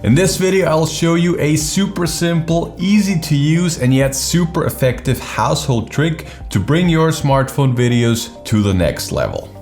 In this video, I'll show you a super simple, easy to use and yet super effective household trick to bring your smartphone videos to the next level.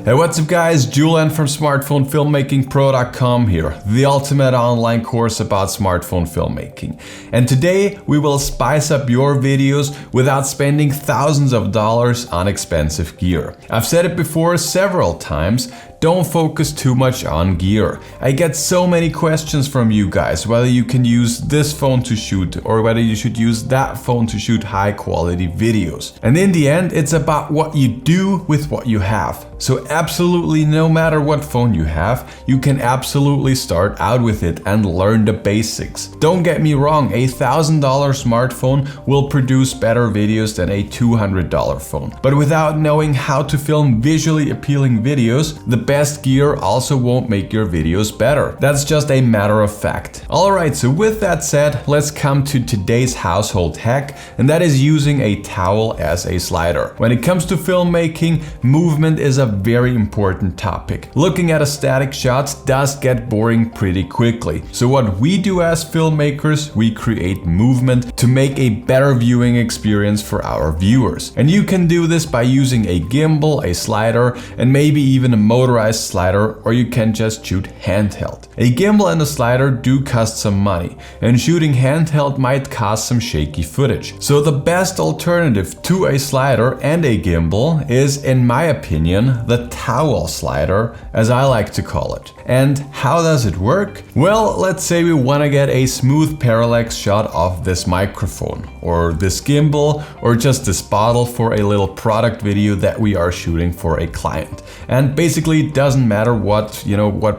Hey, what's up guys, Julian from SmartphoneFilmmakingPro.com here, the ultimate online course about smartphone filmmaking. And today we will spice up your videos without spending thousands of dollars on expensive gear. I've said it before several times, don't focus too much on gear. I get so many questions from you guys, whether you can use this phone to shoot or whether you should use that phone to shoot high quality videos. And in the end, it's about what you do with what you have. So absolutely no matter what phone you have, you can absolutely start out with it and learn the basics. Don't get me wrong, a $1,000 smartphone will produce better videos than a $200 phone. But without knowing how to film visually appealing videos, the best gear also won't make your videos better. That's just a matter of fact. Alright, so with that said, let's come to today's household hack, and that is using a towel as a slider. When it comes to filmmaking, movement is a very important topic. Looking at a static shot does get boring pretty quickly. So what we do as filmmakers, we create movement to make a better viewing experience for our viewers. And you can do this by using a gimbal, a slider, and maybe even a motorized slider, or you can just shoot handheld. A gimbal and a slider do cost some money, and shooting handheld might cost some shaky footage. So the best alternative to a slider and a gimbal is, in my opinion, the towel slider, as I like to call it. And how does it work? Well, let's say we want to get a smooth parallax shot of this microphone, or this gimbal, or just this bottle for a little product video that we are shooting for a client. And basically it doesn't matter what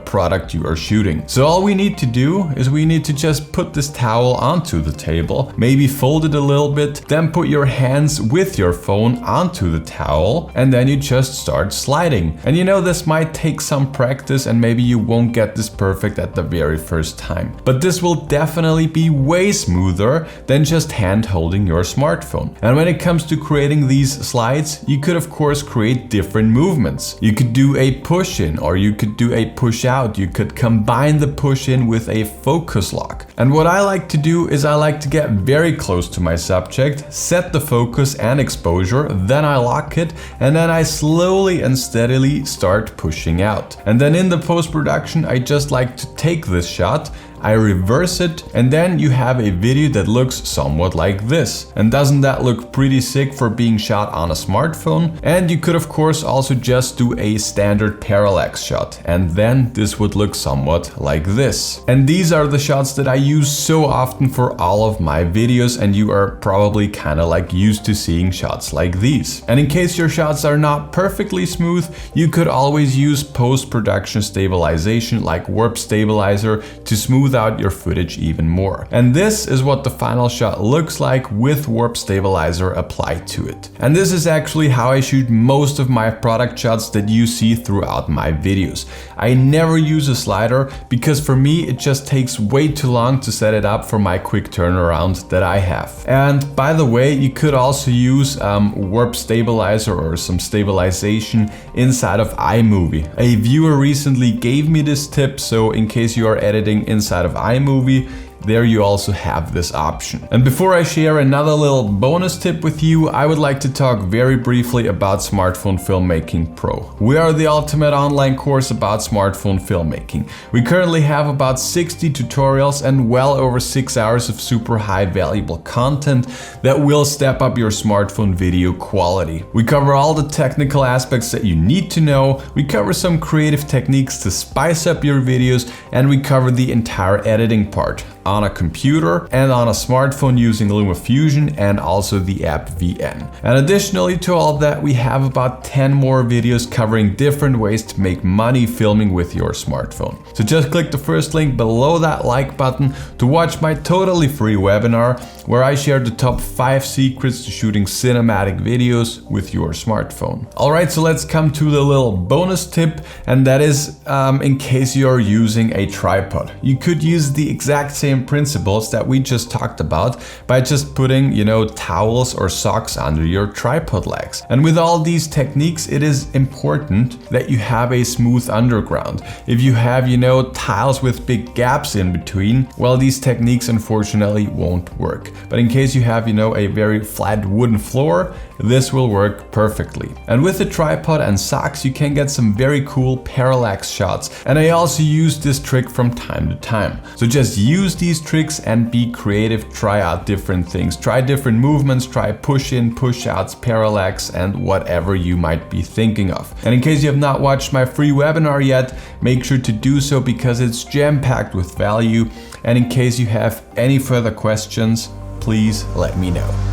product you are shooting. So all we need to do is we need to just put this towel onto the table, maybe fold it a little bit, then put your hands with your phone onto the towel, and then you just start sliding. And this might take some practice and maybe you won't get this perfect at the very first time. But this will definitely be way smoother than just hand holding your smartphone. And when it comes to creating these slides, you could of course create different movements. You could do a push in or you could do a push out. You could combine the push in with a focus lock. And what I like to do is I like to get very close to my subject, set the focus and exposure, then I lock it, and then I slowly and steadily start pushing out. And then in the post-production, I just like to take this shot, I reverse it, and then you have a video that looks somewhat like this. And doesn't that look pretty sick for being shot on a smartphone? And you could of course also just do a standard parallax shot, and then this would look somewhat like this. And these are the shots that I use so often for all of my videos, and you are probably kind of like used to seeing shots like these. And in case your shots are not perfectly smooth, you could always use post-production stabilization like warp stabilizer to smooth out your footage even more. And this is what the final shot looks like with warp stabilizer applied to it. And this is actually how I shoot most of my product shots that you see throughout my videos. I never use a slider because for me it just takes way too long to set it up for my quick turnaround that I have. And by the way, you could also use warp stabilizer or some stabilization inside of iMovie. A viewer recently gave me this tip, so in case you are editing inside of iMovie, there you also have this option. And before I share another little bonus tip with you, I would like to talk very briefly about Smartphone Filmmaking Pro. We are the ultimate online course about smartphone filmmaking. We currently have about 60 tutorials and well over 6 hours of super high valuable content that will step up your smartphone video quality. We cover all the technical aspects that you need to know, we cover some creative techniques to spice up your videos, and we cover the entire editing part on a computer and on a smartphone using LumaFusion and also the app VN. And additionally to all that, we have about 10 more videos covering different ways to make money filming with your smartphone. So just click the first link below that like button to watch my totally free webinar where I share the top 5 secrets to shooting cinematic videos with your smartphone. Alright, so let's come to the little bonus tip, and that is in case you're using a tripod. You could use the exact same principles that we just talked about by just putting, towels or socks under your tripod legs. And with all these techniques, it is important that you have a smooth underground. If you have, tiles with big gaps in between, well, these techniques unfortunately won't work. But in case you have, a very flat wooden floor, this will work perfectly. And with the tripod and socks, you can get some very cool parallax shots. And I also use this trick from time to time. So just use these tricks and be creative, try out different things. Try different movements, try push in, push outs, parallax, and whatever you might be thinking of. And in case you have not watched my free webinar yet, make sure to do so because it's jam-packed with value. And in case you have any further questions, please let me know.